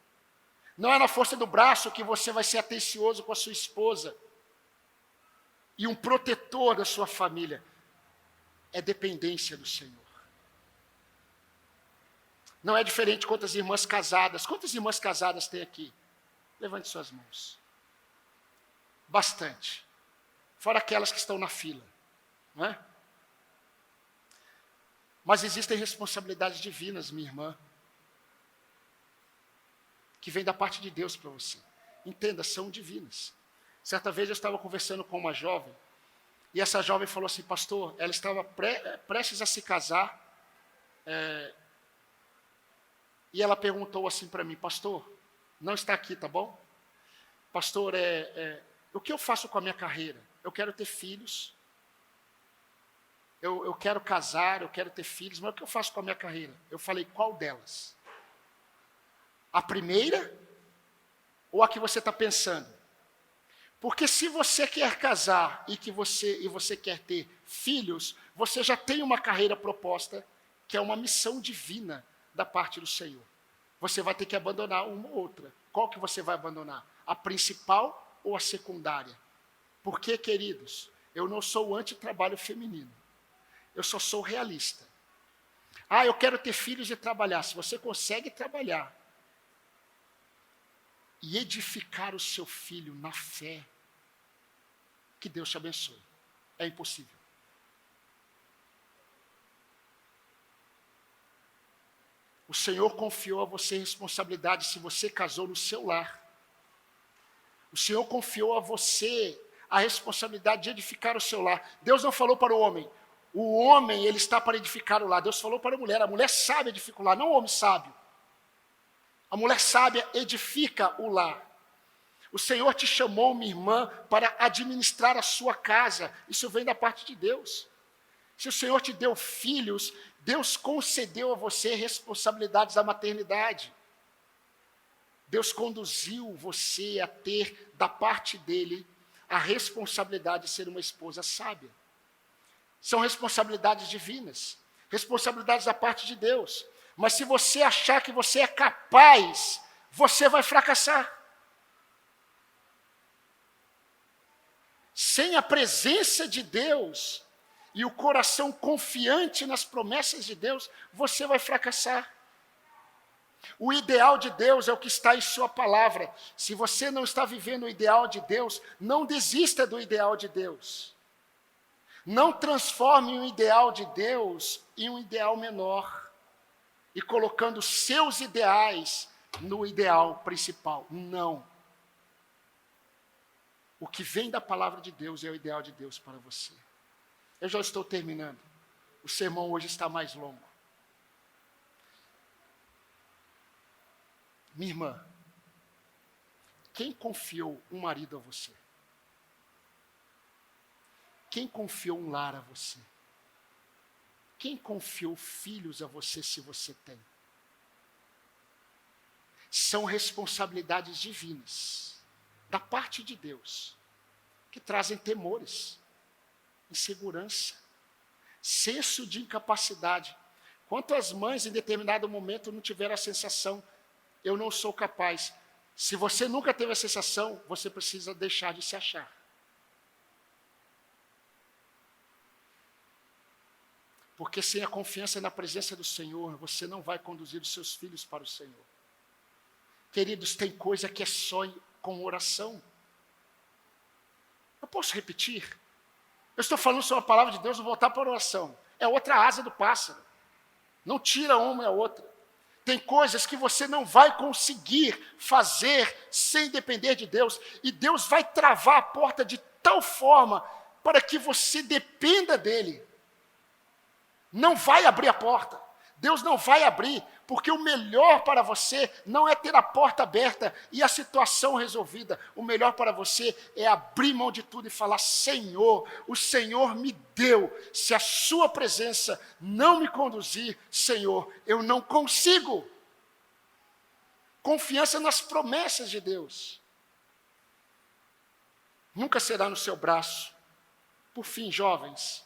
Não é na força do braço que você vai ser atencioso com a sua esposa e um protetor da sua família. É dependência do Senhor. Não é diferente quantas irmãs casadas. Quantas irmãs casadas tem aqui? Levante suas mãos. Bastante. Fora aquelas que estão na fila. Não é? Mas existem responsabilidades divinas, minha irmã, que vêm da parte de Deus para você. Entenda, são divinas. Certa vez eu estava conversando com uma jovem, e essa jovem falou assim, pastor, ela estava prestes a se casar, e ela perguntou assim para mim, pastor, não está aqui, tá bom? Pastor, o que eu faço com a minha carreira? Eu quero ter filhos, eu quero casar, eu quero ter filhos, mas o que eu faço com a minha carreira? Eu falei, qual delas? A primeira ou a que você está pensando? Porque se você quer casar e você quer ter filhos, você já tem uma carreira proposta, que é uma missão divina da parte do Senhor. Você vai ter que abandonar uma ou outra. Qual que você vai abandonar? A principal ou a secundária? Porque, queridos, eu não sou anti-trabalho feminino. Eu só sou realista. Eu quero ter filhos e trabalhar. Se você consegue trabalhar e edificar o seu filho na fé, que Deus te abençoe. É impossível. O Senhor confiou a você responsabilidade se você casou no seu lar. O Senhor confiou a você a responsabilidade de edificar o seu lar. Deus não falou para o homem. O homem, ele está para edificar o lar. Deus falou para a mulher sábia edifica o lar, não o homem sábio. A mulher sábia edifica o lar. O Senhor te chamou, minha irmã, para administrar a sua casa. Isso vem da parte de Deus. Se o Senhor te deu filhos, Deus concedeu a você responsabilidades da maternidade. Deus conduziu você a ter, da parte dele, a responsabilidade de ser uma esposa sábia. São responsabilidades divinas, responsabilidades da parte de Deus. Mas se você achar que você é capaz, você vai fracassar. Sem a presença de Deus e o coração confiante nas promessas de Deus, você vai fracassar. O ideal de Deus é o que está em sua palavra. Se você não está vivendo o ideal de Deus, não desista do ideal de Deus. Não transforme o ideal de Deus em um ideal menor e colocando seus ideais no ideal principal. Não. O que vem da palavra de Deus é o ideal de Deus para você. Eu já estou terminando. O sermão hoje está mais longo. Minha irmã, quem confiou um marido a você? Quem confiou um lar a você? Quem confiou filhos a você, se você tem? São responsabilidades divinas, da parte de Deus, que trazem temores, insegurança, senso de incapacidade. Quantas mães, em determinado momento, não tiveram a sensação, eu não sou capaz. Se você nunca teve a sensação, você precisa deixar de se achar. Porque sem a confiança na presença do Senhor, você não vai conduzir os seus filhos para o Senhor. Queridos, tem coisa que é só com oração. Eu posso repetir? Eu estou falando sobre a palavra de Deus, vou voltar para a oração. É outra asa do pássaro. Não tira uma e a outra. Tem coisas que você não vai conseguir fazer sem depender de Deus. E Deus vai travar a porta de tal forma para que você dependa dEle. Não vai abrir a porta. Deus não vai abrir, porque o melhor para você não é ter a porta aberta e a situação resolvida. O melhor para você é abrir mão de tudo e falar, Senhor, o Senhor me deu. Se a sua presença não me conduzir, Senhor, eu não consigo. Confiança nas promessas de Deus. Nunca será no seu braço. Por fim, jovens,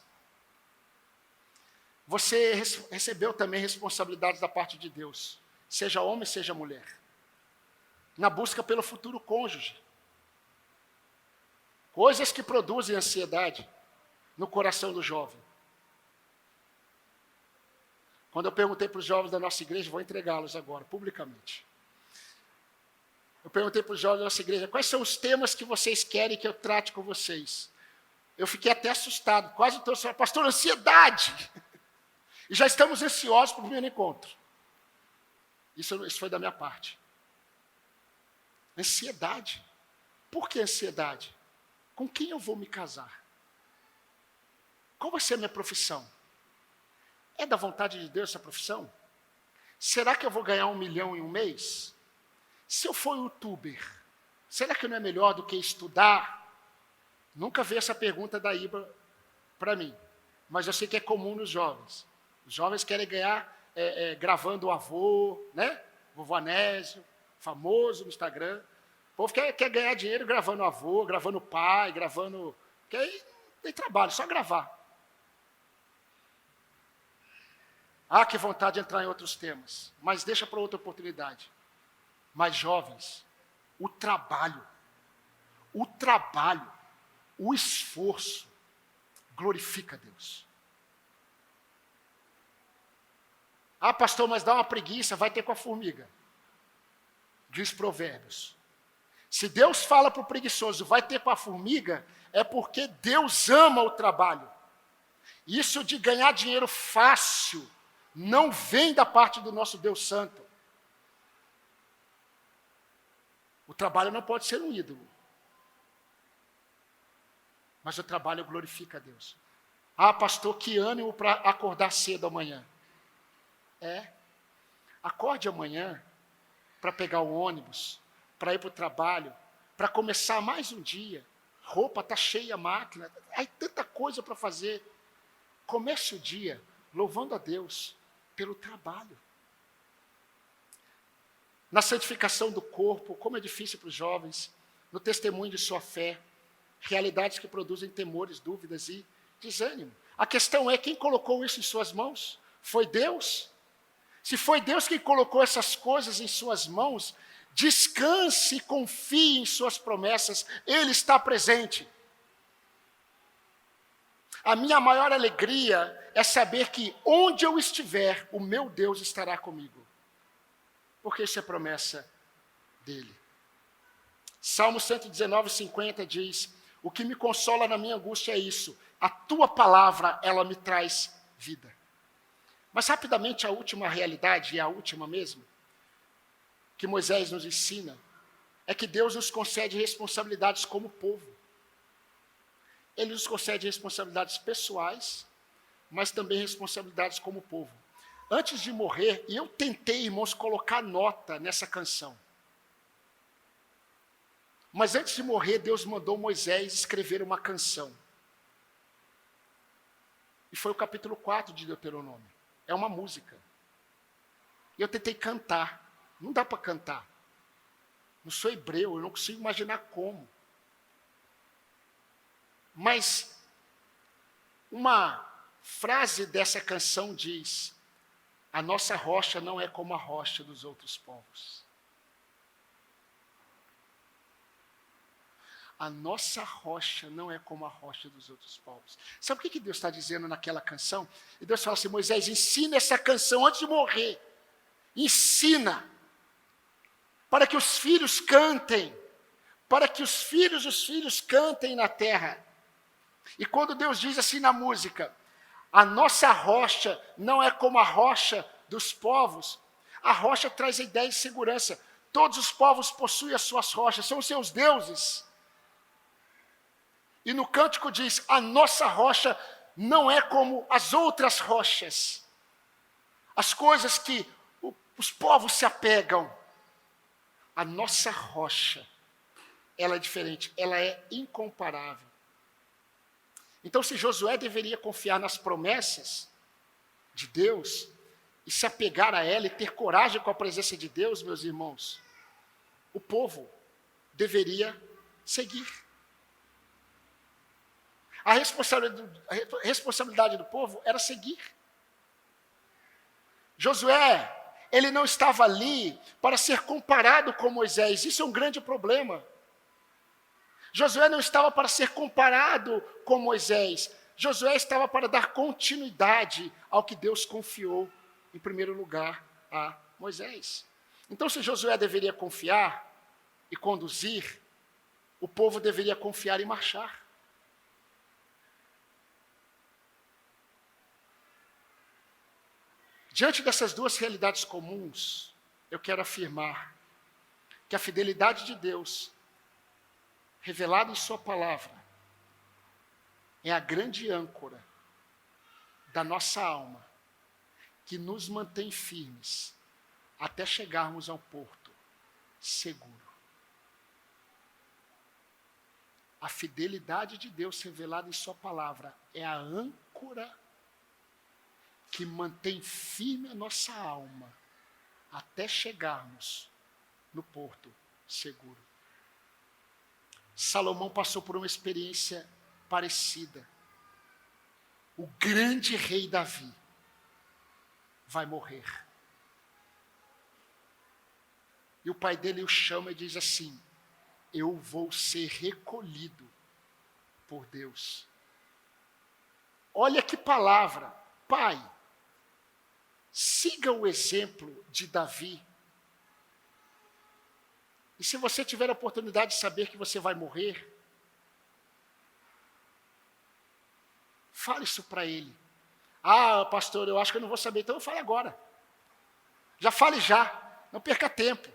você recebeu também responsabilidades da parte de Deus, seja homem, seja mulher, na busca pelo futuro cônjuge. Coisas que produzem ansiedade no coração do jovem. Quando eu perguntei para os jovens da nossa igreja, vou entregá-los agora, publicamente. Eu perguntei para os jovens da nossa igreja, quais são os temas que vocês querem que eu trate com vocês? Eu fiquei até assustado, quase todos falaram, pastor, ansiedade! E já estamos ansiosos para o primeiro encontro. Isso foi da minha parte. Ansiedade. Por que ansiedade? Com quem eu vou me casar? Qual vai ser a minha profissão? É da vontade de Deus essa profissão? Será que eu vou ganhar 1 milhão em um mês? Se eu for youtuber, será que não é melhor do que estudar? Nunca vi essa pergunta da Ibra para mim, mas eu sei que é comum nos jovens. Os jovens querem ganhar gravando o avô, né? Vovô Anésio, famoso no Instagram. O povo quer ganhar dinheiro gravando avô, gravando pai, gravando... Porque aí tem trabalho, só gravar. Ah, que vontade de entrar em outros temas. Mas deixa para outra oportunidade. Mas jovens, o trabalho, o esforço, glorifica a Deus. Ah, pastor, mas dá uma preguiça, vai ter com a formiga. Diz Provérbios. Se Deus fala para o preguiçoso, vai ter com a formiga, é porque Deus ama o trabalho. Isso de ganhar dinheiro fácil, não vem da parte do nosso Deus Santo. O trabalho não pode ser um ídolo. Mas o trabalho glorifica a Deus. Ah, pastor, que ânimo para acordar cedo amanhã. Acorde amanhã para pegar o ônibus, para ir para o trabalho, para começar mais um dia. Roupa está cheia, a máquina, aí tanta coisa para fazer. Comece o dia louvando a Deus pelo trabalho. Na santificação do corpo, como é difícil para os jovens, no testemunho de sua fé, realidades que produzem temores, dúvidas e desânimo. A questão é, quem colocou isso em suas mãos? Foi Deus? Se foi Deus quem colocou essas coisas em suas mãos, descanse e confie em suas promessas, Ele está presente. A minha maior alegria é saber que onde eu estiver, o meu Deus estará comigo. Porque isso é promessa dele. Salmo 119, 50 diz: o que me consola na minha angústia é isso, a tua palavra, ela me traz vida. Mas rapidamente a última realidade, e a última mesmo, que Moisés nos ensina, é que Deus nos concede responsabilidades como povo. Ele nos concede responsabilidades pessoais, mas também responsabilidades como povo. Antes de morrer, e eu tentei, irmãos, colocar nota nessa canção. Mas antes de morrer, Deus mandou Moisés escrever uma canção. E foi o capítulo 4 de Deuteronômio. É uma música. E eu tentei cantar. Não dá para cantar. Não sou hebreu, eu não consigo imaginar como. Mas uma frase dessa canção diz: a nossa rocha não é como a rocha dos outros povos. A nossa rocha não é como a rocha dos outros povos. Sabe o que Deus está dizendo naquela canção? E Deus fala assim: Moisés, ensina essa canção antes de morrer. Ensina. Para que os filhos cantem. Para que os filhos dos filhos cantem na terra. E quando Deus diz assim na música: a nossa rocha não é como a rocha dos povos, a rocha traz a ideia de segurança. Todos os povos possuem as suas rochas, são os seus deuses. E no cântico diz: a nossa rocha não é como as outras rochas. As coisas que os povos se apegam. A nossa rocha, ela é diferente, ela é incomparável. Então, se Josué deveria confiar nas promessas de Deus, e se apegar a ela e ter coragem com a presença de Deus, meus irmãos, o povo deveria seguir. A responsabilidade do povo era seguir. Josué, ele não estava ali para ser comparado com Moisés. Isso é um grande problema. Josué não estava para ser comparado com Moisés. Josué estava para dar continuidade ao que Deus confiou, em primeiro lugar, a Moisés. Então, se Josué deveria confiar e conduzir, o povo deveria confiar e marchar. Diante dessas duas realidades comuns, eu quero afirmar que a fidelidade de Deus, revelada em sua palavra, é a grande âncora da nossa alma, que nos mantém firmes até chegarmos ao porto seguro. A fidelidade de Deus revelada em sua palavra é a âncora que mantém firme a nossa alma até chegarmos no porto seguro. Salomão passou por uma experiência parecida. O grande rei Davi vai morrer. E o pai dele o chama e diz assim: eu vou ser recolhido por Deus. Olha que palavra. Pai, siga o exemplo de Davi. E se você tiver a oportunidade de saber que você vai morrer, fale isso para ele. Ah, pastor, eu acho que eu não vou saber, então eu falo agora. Já fale já, não perca tempo.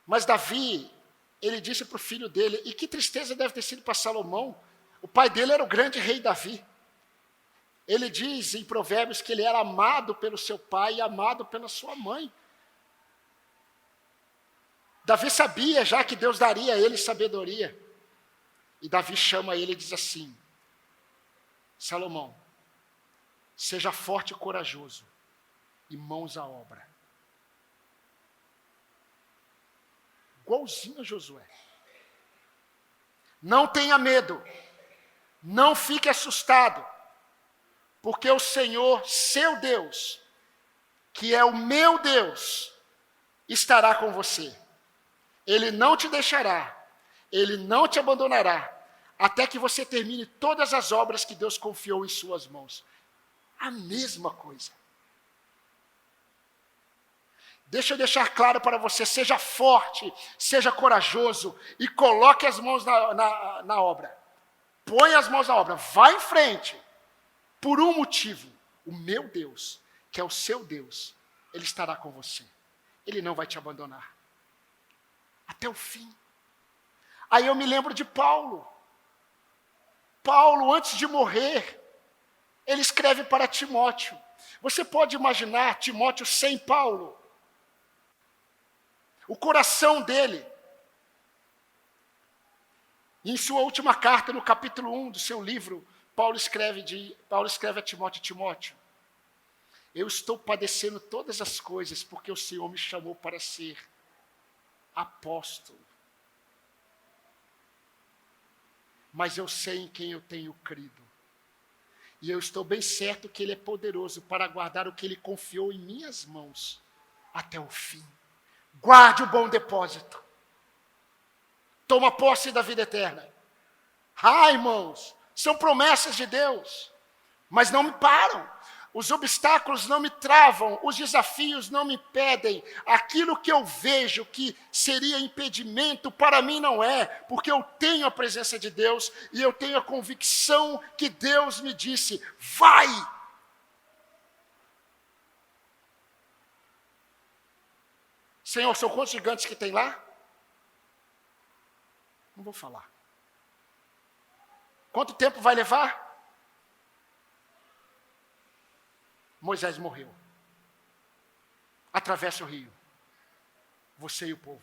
Mas Davi, ele disse para o filho dele, e que tristeza deve ter sido para Salomão, o pai dele era o grande rei Davi. Ele diz em Provérbios que ele era amado pelo seu pai e amado pela sua mãe. Davi sabia já que Deus daria a ele sabedoria. E Davi chama ele e diz assim: Salomão, seja forte e corajoso, e mãos à obra. Igualzinho a Josué. Não tenha medo, não fique assustado, porque o Senhor, seu Deus, que é o meu Deus, estará com você. Ele não te deixará, ele não te abandonará, até que você termine todas as obras que Deus confiou em suas mãos. A mesma coisa. Deixa eu deixar claro para você, seja forte, seja corajoso e coloque as mãos na obra. Põe as mãos na obra, vá em frente. Por um motivo, o meu Deus, que é o seu Deus, Ele estará com você. Ele não vai te abandonar. Até o fim. Aí eu me lembro de Paulo. Paulo, antes de morrer, ele escreve para Timóteo. Você pode imaginar Timóteo sem Paulo? O coração dele. Em sua última carta, no capítulo 1 do seu livro, Paulo escreve a Timóteo: Timóteo, eu estou padecendo todas as coisas porque o Senhor me chamou para ser apóstolo. Mas eu sei em quem eu tenho crido. E eu estou bem certo que Ele é poderoso para guardar o que Ele confiou em minhas mãos até o fim. Guarde o bom depósito. Toma posse da vida eterna. Ah, irmãos, são promessas de Deus, mas não me param. Os obstáculos não me travam, os desafios não me impedem. Aquilo que eu vejo que seria impedimento, para mim não é, porque eu tenho a presença de Deus e eu tenho a convicção que Deus me disse: vai! Senhor, são quantos gigantes que tem lá? Não vou falar. Quanto tempo vai levar? Moisés morreu. Atravessa o rio. Você e o povo.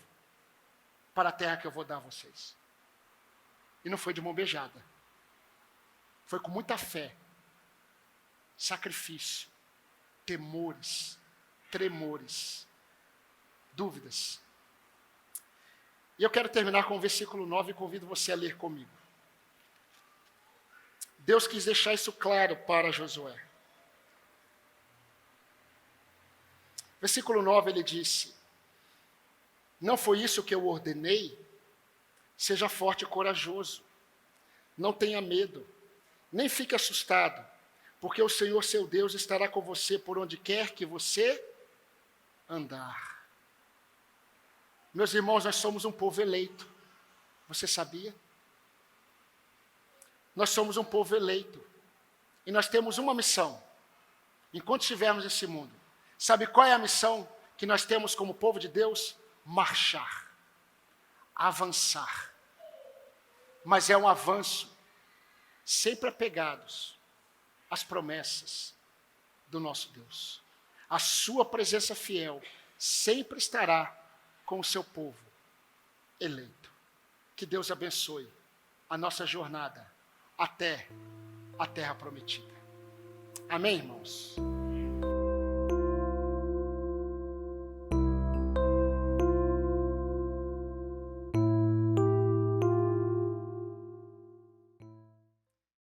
Para a terra que eu vou dar a vocês. E não foi de mão beijada. Foi com muita fé. Sacrifício. Temores. Tremores. Dúvidas. E eu quero terminar com o versículo 9 e convido você a ler comigo. Deus quis deixar isso claro para Josué. Versículo 9, ele disse: não foi isso que eu ordenei? Seja forte e corajoso. Não tenha medo, nem fique assustado, porque o Senhor seu Deus estará com você por onde quer que você andar. Meus irmãos, nós somos um povo eleito. Você sabia? Nós somos um povo eleito. E nós temos uma missão. Enquanto estivermos nesse mundo. Sabe qual é a missão que nós temos como povo de Deus? Marchar. Avançar. Mas é um avanço sempre apegados às promessas do nosso Deus. A sua presença fiel sempre estará com o seu povo eleito. Que Deus abençoe a nossa jornada até a terra prometida. Amém, irmãos?